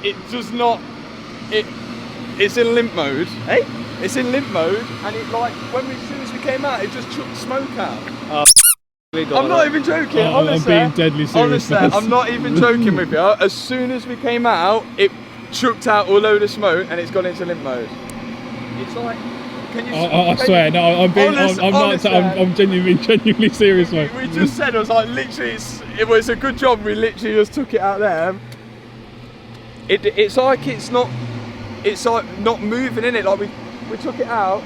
it does not. It's in limp mode. Hey? It's in limp mode, and it like as soon as we came out, it just chucked smoke out. Oh, I'm not even joking. Honestly, I'm being deadly serious. Honestly, I'm not even joking with you. As soon as we came out, it chucked out a load of smoke, and it's gone into limp mode. It's like. I swear, no, I'm genuinely serious, mate. We just said, I was like, literally, it was a good job. We literally just took it out there. It's like not moving in it. Like we took it out,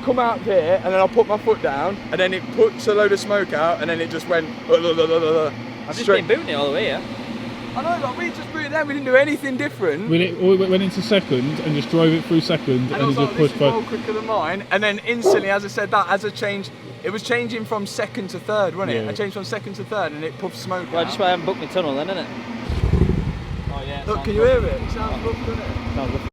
come out here, and then I put my foot down, and then it puts a load of smoke out, and then it just went. I've just been booting it all the way, yeah. I know, like we just booted it then. We didn't do anything different. We went into second and just drove it through second, and was just like, pushed this is quicker than mine. And then instantly, as I said that, as a change, it was changing from second to third, wasn't it? Yeah. I changed from second to third, and it puffed smoke. Well, out. just why I haven't booked my tunnel then, innit? Oh yeah. Look, can you hear it? It sounds good, doesn't it? Sounds good.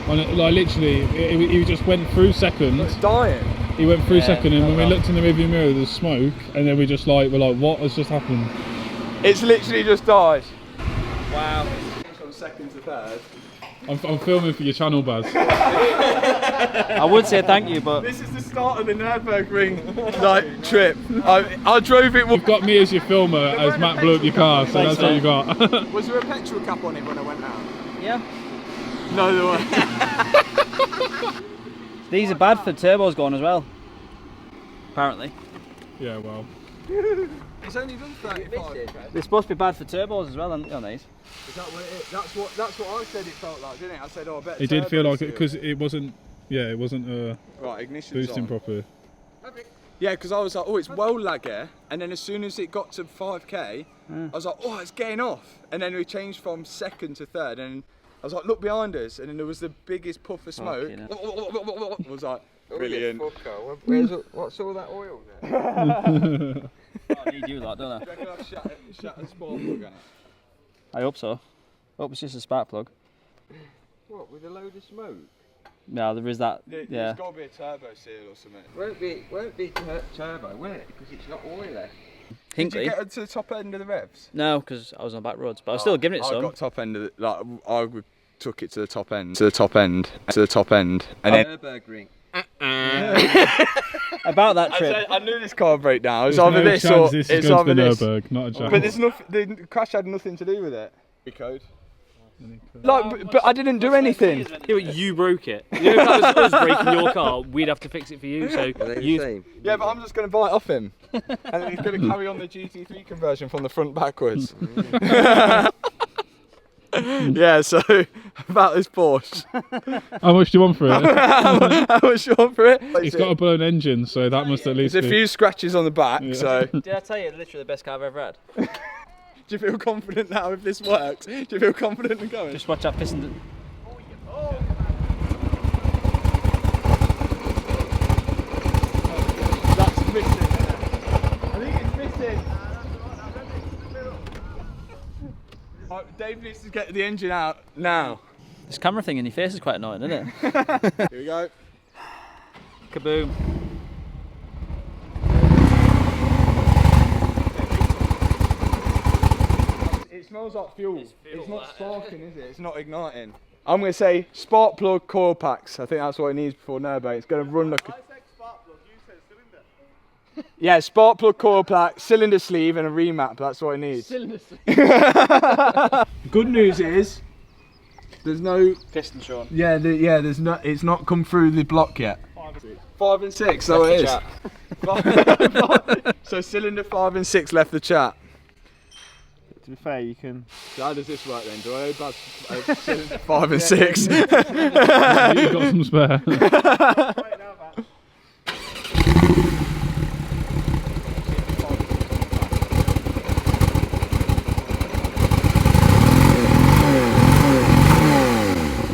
And like literally, he just went through second. It's dying. He went through second, and when we looked in the rearview mirror, there's smoke, and then we're like, what has just happened? It's literally just died. Wow. From second to third. I'm filming for your channel, Baz. I would say thank you, but This is the start of the Nurburgring like trip. I drove it. You've got me as your filmer as Matt blew up your car, so Thanks, that's what you got. Was there a petrol cap on it when I went out? yeah. No, there weren't. These are bad for turbos going as well. Apparently. Yeah, well. It's only done 35. They're supposed to be bad for turbos as well, aren't these? Is that what it is? That's what I said it felt like, didn't it? I said, oh, I bet. It did feel like it because it wasn't. Yeah, it wasn't right, ignition's boosting on. properly. Yeah, because I was like, oh, it's well lagger, and then as soon as it got to 5k, I was like, oh, it's getting off, and then we changed from second to third, and I was like, look behind us, and then there was the biggest puff of smoke. I was like, brilliant. What's all that oil there? I need you lot, don't I? Do you reckon I've shut the spark plug on it? I hope so. Hope it's just a spark plug. What, with a load of smoke? Yeah, there is that. There's Yeah. got to be a turbo seal or something. Won't be turbo, will it? Because it's not oily. Did you Hinkley. get to the top end of the revs? No, because I was on back roads, but I was still giving it I some. got top end of the, like, I took it to the top end, and then Nurburgring. About that trip. I knew this car would break down. It was There's either no this chance or this it's is going to either the this. Nurburg, not a chance. But there's nothing. The crash had nothing to do with it. Code. Like, but I didn't do anything. Yeah, but you broke it. You know, if that was us breaking your car, we'd have to fix it for you. So Are they the you. same? Yeah, but I'm just going to buy it off him, and then he's going to carry on the GT3 conversion from the front backwards. Yeah. So about this Porsche. How much do you want for it? How much you want for it? It's got a blown engine, so that must at least There's a be. few scratches on the back, so. Did I tell you it's literally the best car I've ever had? Do you feel confident now if this works? Do you feel confident in going? Just watch that piston. That's missing. I think it's missing. Dave needs to get the engine out now. This camera thing in your face is quite annoying, isn't it? Here we go. Kaboom. It smells like fuel. It's not sparking, is it? It's not igniting. I'm going to say spark plug coil packs. I think that's what it needs before Nurburgring. It's going to run like a... Yeah, spark plug coil pack, cylinder sleeve and a remap. That's what it needs. Cylinder sleeve. Good news is there's no Piston shown. Yeah, there's no. It's not come through the block yet. 5 and 6. So it is. So cylinder 5 and 6 left the chat. To be fair, you can. So how does this work then? Do I owe cylinder 5 and 6? You've got some spare.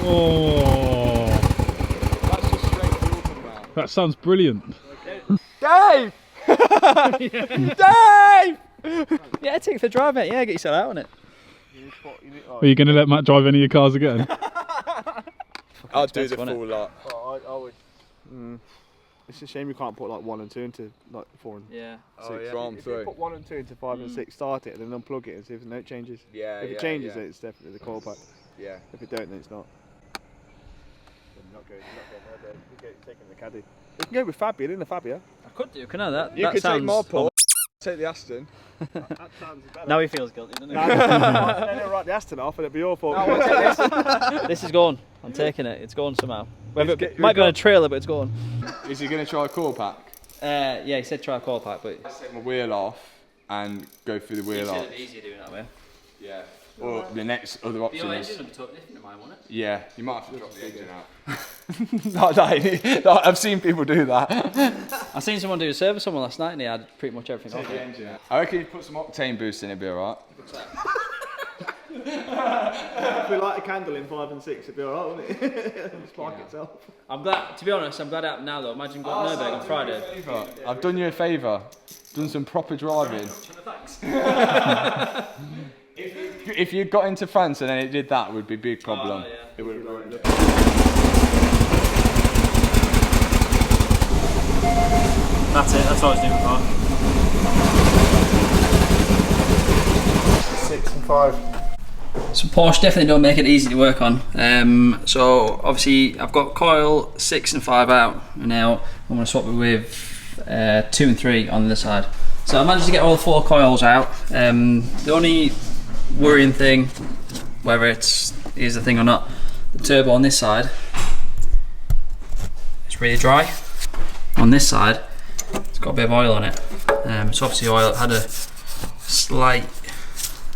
Oh, That's just straight fuel coming out. that sounds brilliant. Dave! Dave! Yeah, take it for a drive, mate. Yeah, get yourself out on it. Are you going to let Matt drive any of your cars again? I'll do the expensive, full lot. I would. It's a shame you can't put like 1 and 2 into like 4 and Yeah. 6. Ram If through. you put 1 and 2 into 5 and 6, start it, and then unplug it and see if the note changes. Yeah, If it changes, then it's definitely the coil pack. Yeah. If it don't, then it's not. You're not going there. You're taking the caddy. You can go with Fabia, in the Fabia. I could do, can I? That You could sounds take my Porsche, take the Aston. That sounds better. Now he feels guilty, doesn't he? No, write the Aston off and it'd be your fault. This is going. I'm taking it. It's going somehow. It's Might go on a trailer, but it's going. Is he going to try a coil pack? Yeah, he said try a coil pack, but I'll take my wheel off and go through the wheel off. it'd be easier doing it that way. Yeah. Or the next other option is... would be totally different to mine, wouldn't it? Yeah, you might have to drop the engine out. No, I've seen people do that. I seen someone do a service on one last night and he had pretty much everything off The it. engine out. I reckon you put some octane boost in, it'd be alright. If we light a candle in 5 and 6, it'd be alright, wouldn't it? Spark itself. I'm glad, to be honest, I'm glad it happened now though. Imagine going to Nurburgring on Friday. I've done you a favour. Done some proper driving. If you got into France and then it did that, it would be a big problem. yeah. It would have ruined it. That's it, that's what I was doing before. 6 and 5. So Porsche definitely don't make it easy to work on. So obviously I've got coil 6 and 5 out, and now I'm going to swap it with 2 and 3 on the other side. So I managed to get all 4 coils out. The only worrying thing, whether is the thing or not, the turbo on this side, it's really dry. On this side, it's got a bit of oil on it. So obviously oil had a slight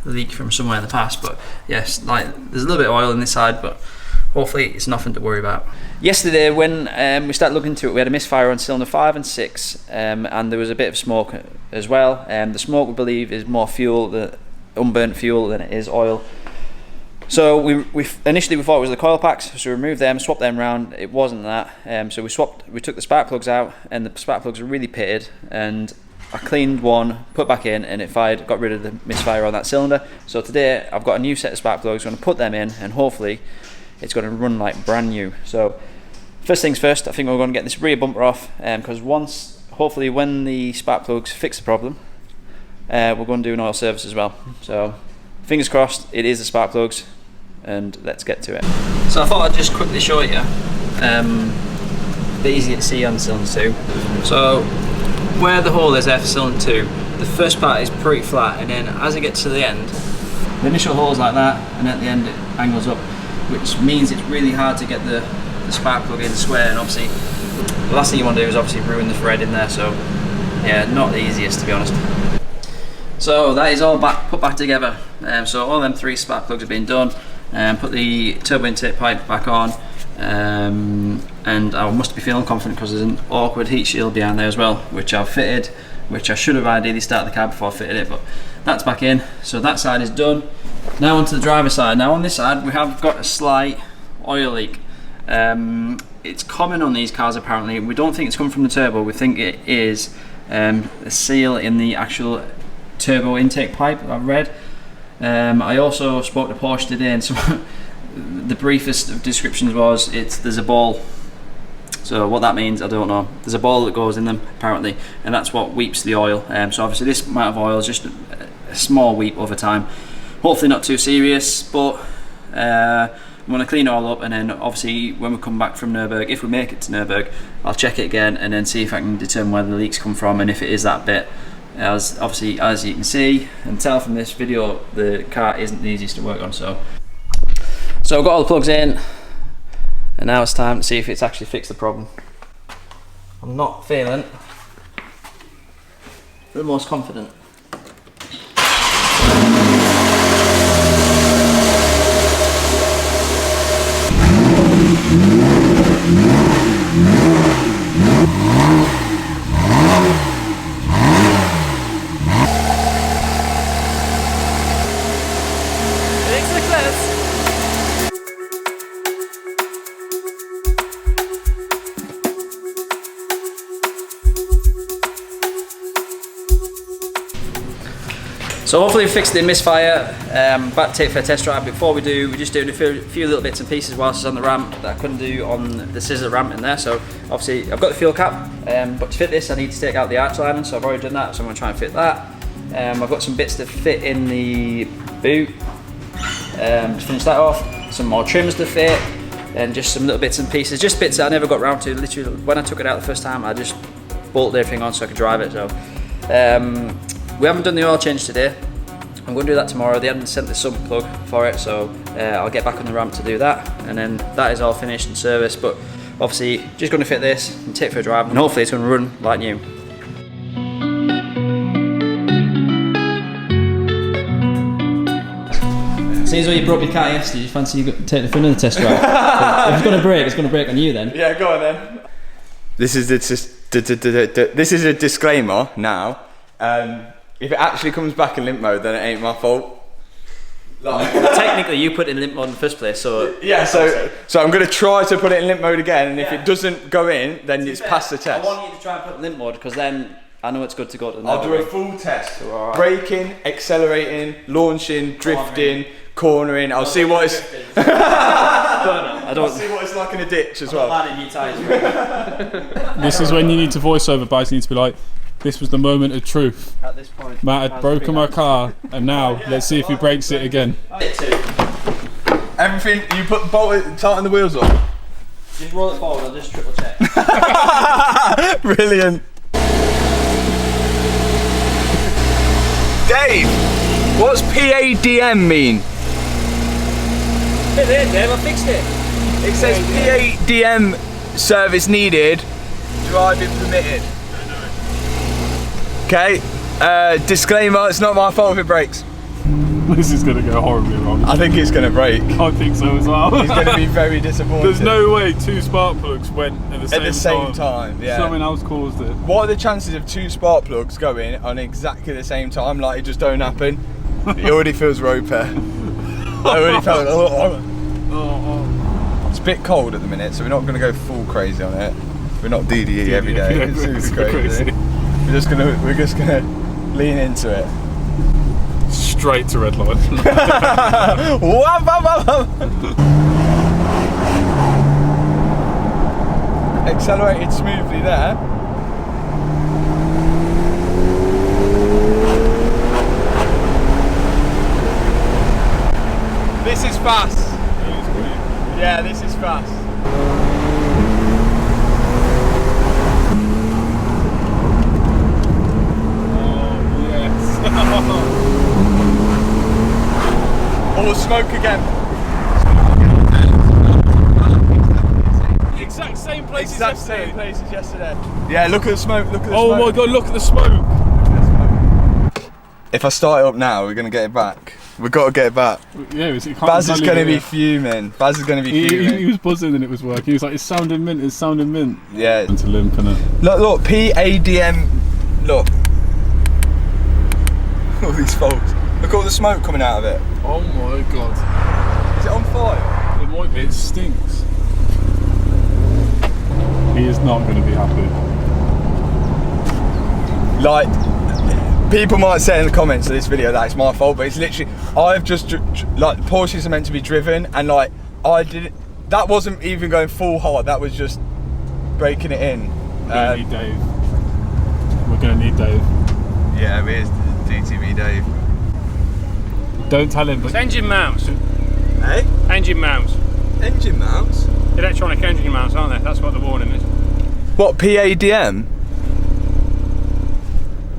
leak from somewhere in the past, but yes, like there's a little bit of oil in this side, but hopefully it's nothing to worry about. Yesterday when we started looking into it, we had a misfire on cylinder 5 and 6, and there was a bit of smoke as well. The smoke, we believe, is more fuel, the unburnt fuel, than it is oil. So we initially thought it was the coil packs, so we removed them, swapped them around. It wasn't that, so we took the spark plugs out, and the spark plugs were really pitted, and I cleaned one, put back in, and it fired, got rid of the misfire on that cylinder. So today I've got a new set of spark plugs. I'm going to put them in, and hopefully it's going to run like brand new. So first things first, I think we're going to get this rear bumper off, because hopefully when the spark plugs fix the problem, we're going to do an oil service as well. So fingers crossed it is the spark plugs, and let's get to it. So I thought I'd just quickly show you, a bit easier to see on cylinder 2. So where the hole is there for cylinder 2, the first part is pretty flat, and then as it gets to the end, the initial hole is like that, and at the end it angles up, which means it's really hard to get the spark plug in square, and obviously the last thing you want to do is obviously ruin the thread in there. So yeah, not the easiest, to be honest. So that is all put back together. So all them 3 spark plugs have been done, put the turbo intake pipe back on, and I must be feeling confident because there's an awkward heat shield behind there as well, which I've fitted, which I should have ideally started the car before I fitted it, but that's back in. So that side is done. Now onto the driver's side. Now on this side we have got a slight oil leak. It's common on these cars apparently. We don't think it's come from the turbo, we think it is a seal in the actual turbo intake pipe, I've read. I also spoke to Porsche today, and so the briefest of descriptions was there's a ball. So what that means, I don't know. There's a ball that goes in them apparently, and that's what weeps the oil. So obviously this amount of oil is just a small weep over time. Hopefully not too serious, but I'm going to clean it all up, and then obviously when we come back from Nurburgring, if we make it to Nurburgring, I'll check it again and then see if I can determine where the leaks come from, and if it is that bit. As obviously, as you can see and tell from this video, the car isn't the easiest to work on. So I've got all the plugs in, and now it's time to see if it's actually fixed the problem. I'm not feeling the most confident. So hopefully we fixed the misfire. Back to take for a test drive. Before we do, we're just doing a few little bits and pieces whilst it's on the ramp that I couldn't do on the scissor ramp in there. So obviously I've got the fuel cap, but to fit this I need to take out the arch lining, so I've already done that, so I'm going to try and fit that. I've got some bits to fit in the boot, to finish that off, some more trims to fit, and just some little bits and pieces, just bits that I never got round to. Literally when I took it out the first time I just bolted everything on so I could drive it. So we haven't done the oil change today. I'm going to do that tomorrow. They haven't sent the sump plug for it, so I'll get back on the ramp to do that, and then that is all finished and serviced. But obviously just going to fit this and take it for a drive, and hopefully it's going to run like new. Seeing as though you broke your car yesterday, do you fancy taking it for another test drive? If it's going to break, it's going to break on you then. Yeah, go on then. This is a disclaimer now. If it actually comes back in limp mode, then it ain't my fault. Like, technically, you put it in limp mode in the first place, so yeah. So I'm going to try to put it in limp mode again, and if it doesn't go in, then it's past the test. I want you to try and put it in limp mode, because then I know it's good to go to the I'll do a full test. So, braking, accelerating, launching, drifting, cornering. I'll see what it's. I'll see what it's like in a ditch as well. This is when you need to voice over, guys. You need to be like, this was the moment of truth. At this point, Matt had broken my car, and now let's see if he breaks it again. Everything, you put the bolt, tighten the wheels on. Just roll it forward, I'll just triple check. Brilliant. Dave, what's PADM mean? Hey there, Dave, I fixed it. It says PADM service needed, driving permitted. Okay, disclaimer, it's not my fault if it breaks. This is going to go horribly wrong. I think it's going to break. I think so as well. He's going to be very disappointed. There's no way 2 spark plugs went at the same time. Yeah. Something else caused it. What are the chances of 2 spark plugs going on exactly the same time? Like, it just don't happen. It already feels rope air. I already felt It's a bit cold at the minute, so we're not going to go full crazy on it. We're not DDE every day. It's super crazy. We're just gonna lean into it. Straight to red line. Accelerated smoothly there. This is fast. Yeah, this is fast. Or smoke again. Exact same place Exact same place as yesterday. Yeah, look at the smoke, look at the smoke. Oh my god, look at the smoke. If I start it up now, we're going to get it back. We've got to get it back. Yeah, Baz is going to be fuming. Baz is going to be fuming. He was buzzing and it was working. He was like, it's sounding mint, it's sounding mint. Yeah. And to limp, innit? Look, PADM, look. All these folks. Look at all the smoke coming out of it. Oh my god. Is it on fire? It might be, it stinks. He is not going to be happy. Like, people might say in the comments of this video that it's my fault, but it's literally, I've just, like, Porsches are meant to be driven, and like, that wasn't even going full hard, that was just breaking it in. We're going to need Dave. We're going to need Dave. Yeah, it is DTV Dave. Don't tell him, but... It's engine mounts. Hey? Engine mounts. Engine mounts? Electronic engine mounts, aren't they? That's what the warning is. What, PADM?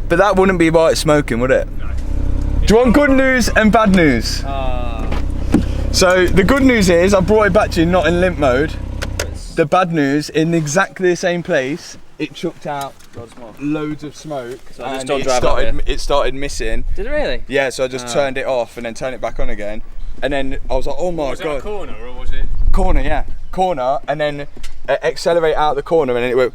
But that wouldn't be why it's smoking, would it? No. Do you want good news and bad news? So the good news is I brought it back to you not in limp mode. The bad news, in exactly the same place, it chucked out loads of smoke, so I just and don't it started missing. Did it really? Yeah, so I just turned it off and then turned it back on again. And then I was like, oh my Was god. it a corner or was it? Corner, yeah. Corner, and then accelerate out the corner, and then it went,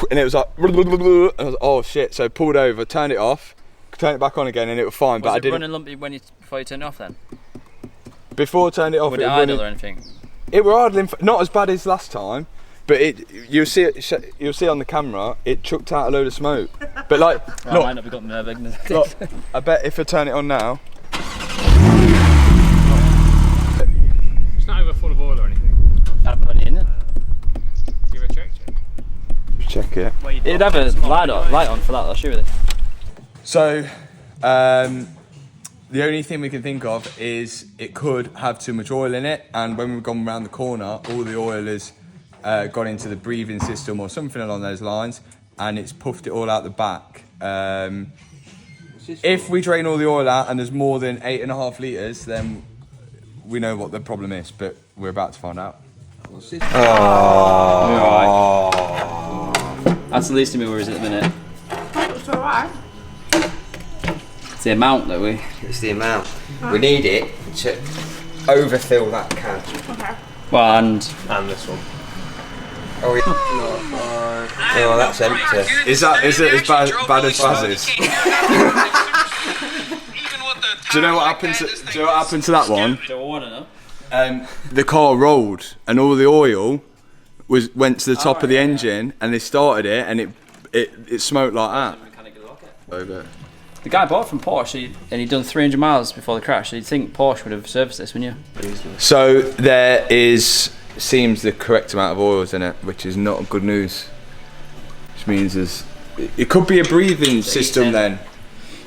and it was like, and I was like, oh shit. So I pulled over, turned it off, turned it back on again, and it was fine. But I didn't. Was it running lumpy before you turned it off then? Before I turned it off, Would it idle or anything? It were idling, not as bad as last time. But you'll see on the camera, it chucked out a load of smoke. But like, Well, look, I might not be got Nurburgring. look, I bet if I turn it on now, It's not over full of oil or anything. I haven't put any in it. Give it a check. check it. It'd have a light on for that, I'll show you. So, the only thing we can think of is it could have too much oil in it, and when we've gone around the corner, all the oil has gone into the breathing system or something along those lines, and it's puffed it all out the back. If we drain all the oil out and there's more than 8.5 litres, then we know what the problem is, but we're about to find out. That's the least of my worries at the minute. It's alright. It's the amount that we... It's the amount. We need it to overfill that can. Okay. Well, and this one. Oh, yeah. Oh, that's empty. Is it as bad as Baz's? Do you know what happened to that one? do I want to know? The car rolled and all the oil went to the top of the engine, and they started it and it smoked like that. Over. The guy bought it from Porsche and he'd done 300 miles before the crash, so you'd think Porsche would have serviced this, wouldn't you? So there seems the correct amount of oils in it, which is not good news. Which means it could be a breathing system then.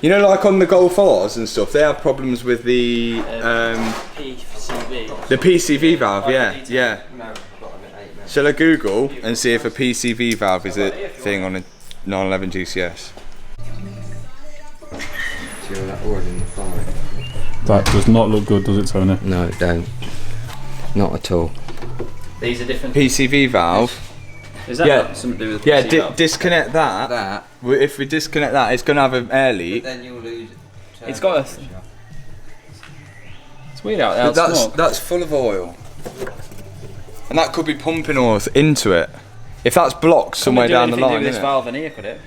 You know, like on the Golf R's and stuff, they have problems with the PCV. The PCV valve, yeah. Shall I Google and see if a PCV valve is a thing on a 911 GCS? See all that oil in the fire? That does not look good, does it, Tony? No, it don't. Not at all. These are different. PCV valve. Is that got something to do with the PCV valve? Disconnect that. If we disconnect that, it's going to have an air leak. Then you'll lose it. It's got a... It's weird out there. But that's full of oil. And that could be pumping oil into it. If that's blocked somewhere down the line, this valve in here, could it?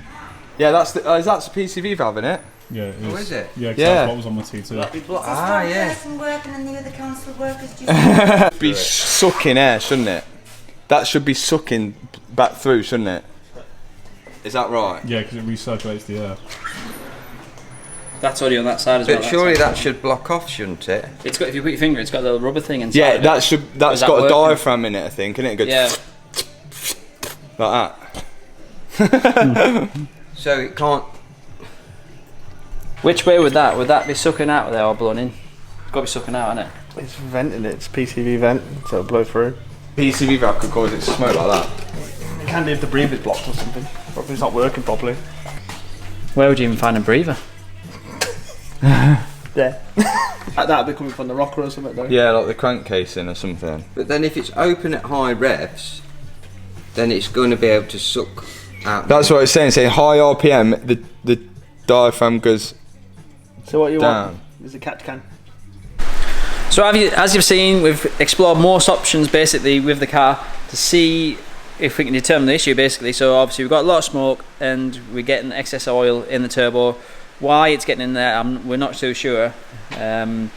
Yeah, that's the PCV valve in it. Yeah, it is. Oh, is it? Yeah, 'cause Yeah. that's what was on my T2. Ah, yeah. Person working and the other council workers just... Be sucking air, shouldn't it? That should be sucking back through, shouldn't it? Is that right? Yeah, because it recirculates the air. That's already on that side as well. But surely that should block off, shouldn't it? It's got, if you put your finger, it's got a little rubber thing inside. Yeah, of it. that's Is got that a working? diaphragm in it, I think, and it goes Yeah. like that. So it can't. Which way would that? Would that be sucking out there or blowing in? It's got to be sucking out, isn't it? It's venting it. It's PCV vent, so it'll blow through. PCV valve could cause it to smoke like that. It can do if the breather's blocked or something. Probably it's not working properly. Where would you even find a breather? Yeah. That'll be coming from the rocker or something though. Yeah, like the crankcasing or something. But then if it's open at high revs, then it's going to be able to suck out. That's what it's saying. Saying high RPM, the diaphragm goes So what you down. want is a catch can. So as you've seen, we've explored most options basically with the car to see if we can determine the issue basically. So obviously we've got a lot of smoke and we're getting excess oil in the turbo. Why it's getting in there, we're not too sure. The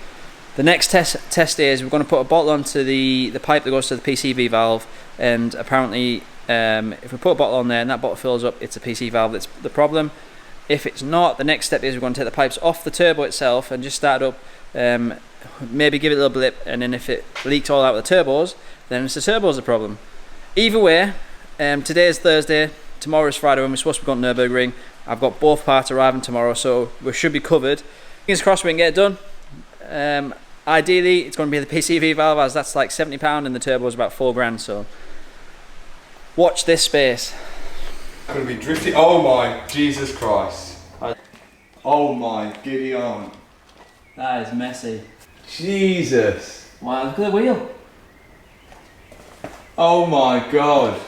next test is we're going to put a bottle onto the pipe that goes to the PCV valve, and apparently if we put a bottle on there and that bottle fills up, it's a PCV valve that's the problem. If it's not, the next step is we're going to take the pipes off the turbo itself and just start up, maybe give it a little blip, and then if it leaks all out with the turbos, then it's the turbos the problem. Either way, today is Thursday, tomorrow is Friday when we're supposed to be going to Nurburgring. I've got both parts arriving tomorrow, so we should be covered. Fingers crossed we can get it done. Ideally, it's going to be the PCV valve, as that's like £70 and the turbo is about £4 grand, so watch this space. Gonna be drifting. Oh my Jesus Christ! Oh my Gideon! That is messy. Jesus! Wow, look at the wheel. Oh my God!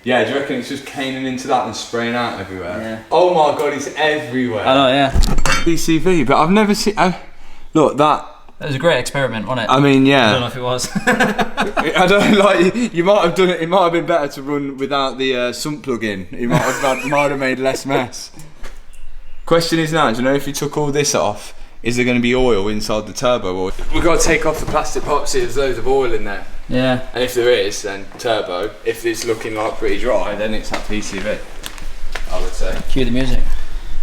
Yeah, do you reckon it's just caning into that and spraying out everywhere? Yeah. Oh my God, it's everywhere. I know, yeah. PCV, but I've never seen. Look, that. It was a great experiment, wasn't it? I mean, yeah. I don't know if it was. I don't like. You might have done it. It might have been better to run without the sump plug in. You might have made less mess. Question is now, do you know if you took all this off, is there going to be oil inside the turbo? Or we've got to take off the plastic pot. See, there's loads of oil in there. Yeah. And if there is, then turbo. If it's looking like pretty dry, then it's at PCV, I would say. Cue the music.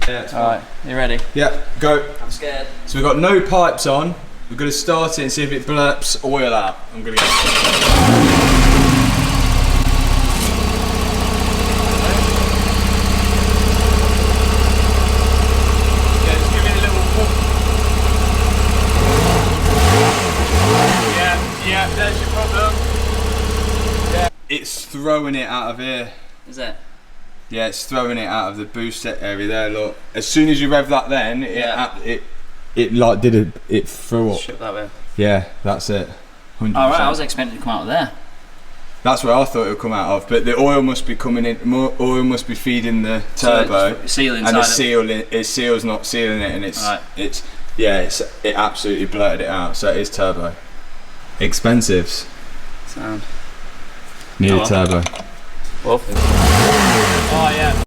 Yeah, it's Alright, you ready? Yeah, go. I'm scared. So we've got no pipes on. We're going to start it and see if it blurps oil out. I'm going to go. There's your problem. Yeah. It's throwing it out of here. Is it? Yeah, it's throwing it out of the boost area there. Look, as soon as you rev that, then it like it threw up. Shook that way. Yeah, that's it. 100%. Alright, I was expecting it to come out of there. That's where I thought it would come out of, but the oil must be coming in. More oil must be feeding the turbo, so seal and the seal's not sealing it, and it absolutely blurted it out. So it is turbo. Expensives. Sound. Need a turbo. Well. Oh yeah.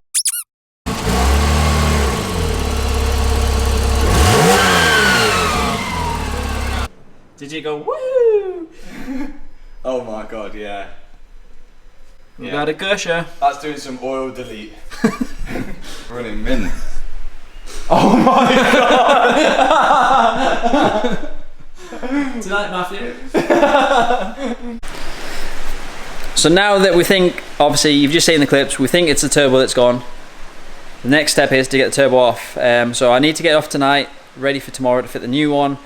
Did you go woo? Oh my god, yeah. We got a gusher. That's doing some oil delete. Running mint. Oh my god! Tonight, Matthew. So now that we think, obviously you've just seen the clips, we think it's the turbo that's gone. The next step is to get the turbo off. So I need to get it off tonight, ready for tomorrow to fit the new one.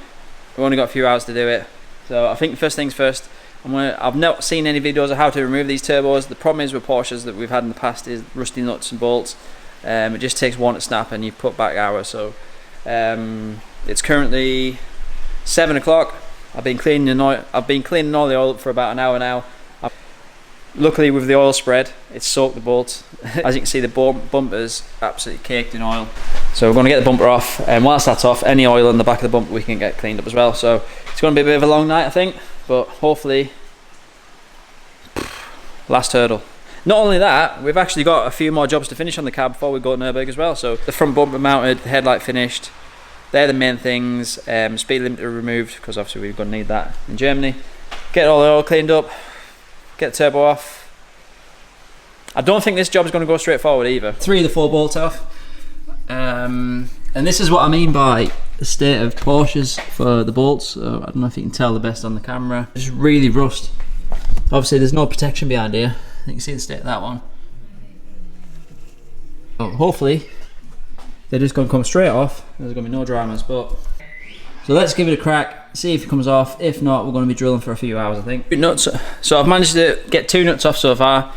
We've only got a few hours to do it. So I think first things first, I've not seen any videos of how to remove these turbos. The problem is with Porsches that we've had in the past is rusty nuts and bolts. It just takes one to snap and you put back hours. So it's currently 7 o'clock. I've been cleaning all the oil up for about an hour now. Luckily with the oil spread, it's soaked the bolts. As you can see, the bumper's absolutely caked in oil. So we're going to get the bumper off, and whilst that's off, any oil in the back of the bumper we can get cleaned up as well. So it's going to be a bit of a long night, I think, but hopefully, last hurdle. Not only that, we've actually got a few more jobs to finish on the cab before we go to Nurburgring as well. So the front bumper mounted, the headlight finished. They're the main things. Speed limiter removed, because obviously we're going to need that in Germany. Get all the oil cleaned up, get the turbo off. I don't think this job is going to go straight forward either. 3 of the 4 bolts off. And this is what I mean by the state of Porsches for the bolts. So I don't know if you can tell the best on the camera. It's really rust. Obviously there's no protection behind here. You can see the state of that one. So hopefully they're just going to come straight off. There's going to be no dramas, but so let's give it a crack, see if it comes off. If not, we're going to be drilling for a few hours, I think. Nuts. So I've managed to get 2 nuts off so far,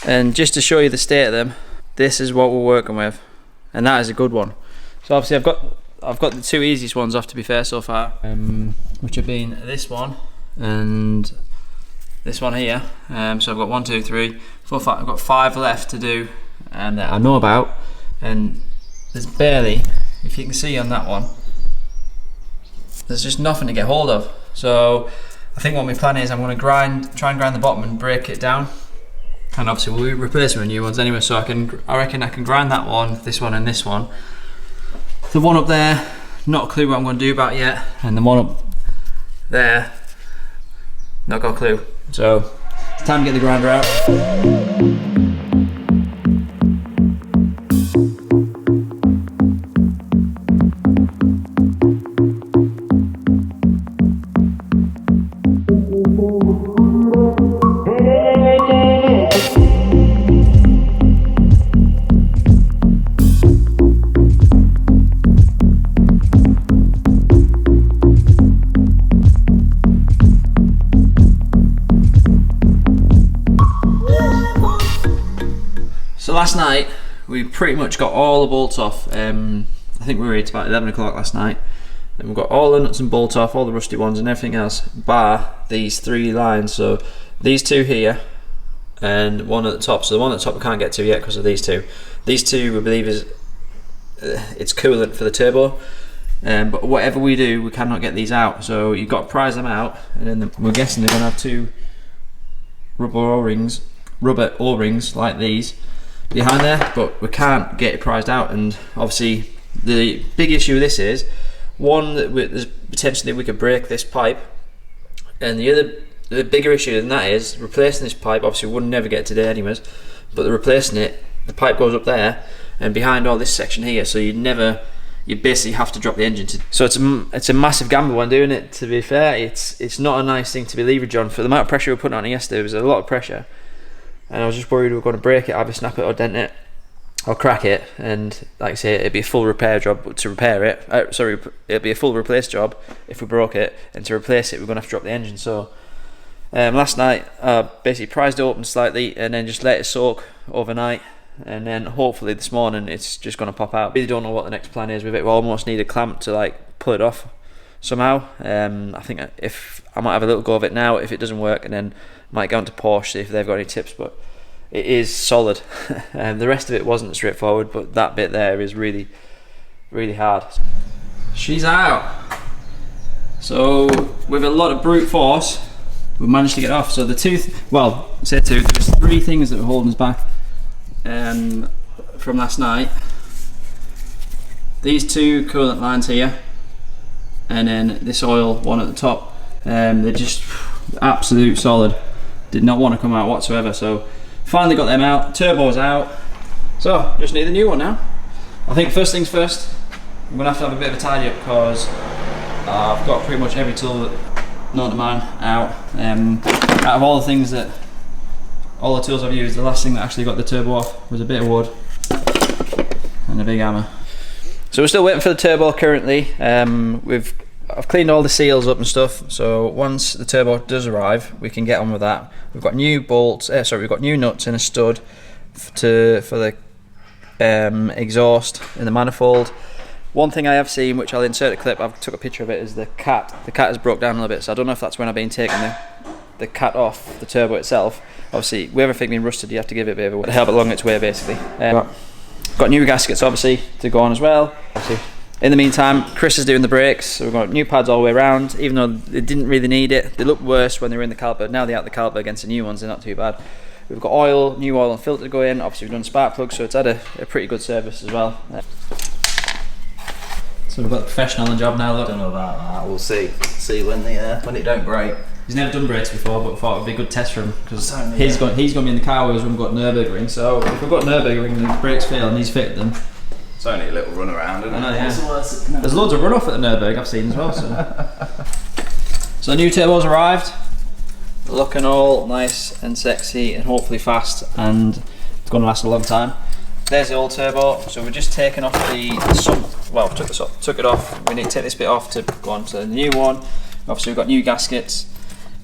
and just to show you the state of them, this is what we're working with, and that is a good one. So obviously I've got the 2 easiest ones off, to be fair, so far, which have been this one and this one here. So I've got 1, 2, 3, 4, 5. I've got 5 left to do, and that I know about, and there's barely, if you can see on that one, there's just nothing to get hold of. So I think what my plan is, I'm going to try and grind the bottom and break it down, and obviously we'll be replacing with new ones anyway. So I reckon I can grind that one, this one, and this one. The one up there, not a clue what I'm going to do about yet, and the one up there, not got a clue. So it's time to get the grinder out. Last night we pretty much got all the bolts off. I think we were here till about 11 o'clock last night, and we've got all the nuts and bolts off, all the rusty ones and everything else, bar these 3 lines. So these 2 here and one at the top. So the one at the top we can't get to yet because of these 2. These 2 we believe is it's coolant for the turbo, but whatever we do we cannot get these out. So you've got to prise them out, and then we're guessing they're going to have 2 rubber O-rings like these behind there, but we can't get it prized out. And obviously the big issue with this is, one, that there's potentially we could break this pipe, and the other the bigger issue than that is replacing this pipe. Obviously, we would never get today anyways, but replacing it, the pipe goes up there and behind all this section here, so you basically have to drop the engine. So it's a massive gamble when doing it. To be fair, it's not a nice thing to be leverage on. For the amount of pressure we were putting on it yesterday, there was a lot of pressure, and I was just worried we were going to break it, either snap it or dent it or crack it. And like I say, it'd be a full repair job to repair it. It'd be a full replace job if we broke it, and to replace it we're going to have to drop the engine. So last night basically prized it open slightly and then just let it soak overnight, and then hopefully this morning it's just going to pop out. Really don't know what the next plan is with it. We almost need a clamp to like pull it off somehow. I think if I might have a little go of it now, if it doesn't work, and then might go on to Porsche, see if they've got any tips. But it is solid. The rest of it wasn't straightforward, but that bit there is really hard. She's out. So with a lot of brute force we managed to get off. So the there was 3 things that were holding us back from last night. These 2 coolant lines here, and then this oil one at the top. They're just absolute solid, did not want to come out whatsoever. So finally got them out, turbo's out, so just need a new one now. I think first things first, I'm going to have a bit of a tidy up, because I've got pretty much every tool known to man out. Out of all the things all the tools I've used, the last thing that actually got the turbo off was a bit of wood and a big hammer. So we're still waiting for the turbo currently. I've cleaned all the seals up and stuff, so once the turbo does arrive we can get on with that. We've got new bolts, we've got new nuts and a stud for the exhaust in the manifold. One thing I have seen, which I'll insert a clip, I've took a picture of it, is the cat. The cat has broke down a little bit, so I don't know if that's when I've been taking the cat off the turbo itself. Obviously with everything being rusted you have to give it a bit of a help along its way basically. Got new gaskets obviously to go on as well. In the meantime, Chris is doing the brakes, so we've got new pads all the way around, even though they didn't really need it. They looked worse when they were in the caliper. Now they're out the caliper against the new ones, they're not too bad. We've got new oil and filter to go in. Obviously we've done spark plugs, so it's had a pretty good service as well. So we've got the professional on the job now. Look. Don't know about that. We'll see when it don't break. He's never done brakes before, but thought it'd be a good test for him, because he's going to be in the car with us when we've got Nurburgring. So if we've got Nurburgring and the brakes fail and he's fitted them, it's only a little run around, isn't it? I know, yeah. There's loads of runoff at the Nurburgring I've seen as well. So the new turbo's arrived, looking all nice and sexy and hopefully fast, and it's going to last a long time. There's the old turbo, so we're just taking off took it off. We need to take this bit off to go on to the new one. Obviously we've got new gaskets.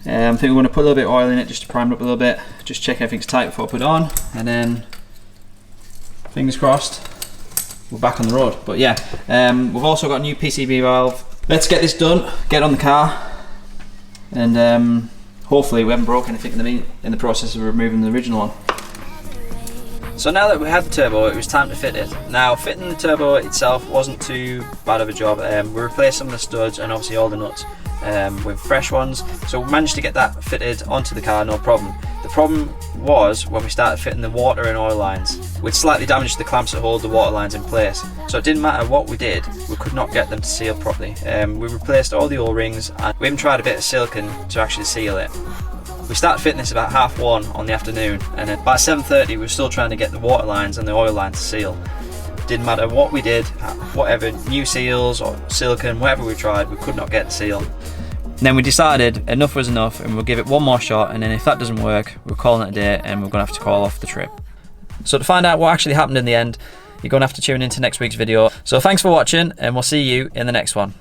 I think we're going to put a little bit of oil in it just to prime it up a little bit, just check everything's tight before I put it on, and then fingers crossed we're back on the road. But yeah, we've also got a new PCB valve. Let's get this done, get on the car, and hopefully we haven't broken anything in the process of removing the original one. So now that we had the turbo, it was time to fit it. Now fitting the turbo itself wasn't too bad of a job. We replaced some of the studs and obviously all the nuts with fresh ones, so we managed to get that fitted onto the car, no problem. The problem was when we started fitting the water and oil lines. We'd slightly damaged the clamps that hold the water lines in place, so it didn't matter what we did, we could not get them to seal properly. We replaced all the O-rings, and we even tried a bit of silicone to actually seal it. We started fitting this about 1:30 on the afternoon, and then by 7:30 we were still trying to get the water lines and the oil lines to seal. Didn't matter what we did, whatever, new seals or silicone, whatever we tried, we could not get the seal. Then we decided enough was enough, and we'll give it one more shot, and then if that doesn't work, we're calling it a day and we're going to have to call off the trip. So to find out what actually happened in the end, you're going to have to tune into next week's video. So thanks for watching, and we'll see you in the next one.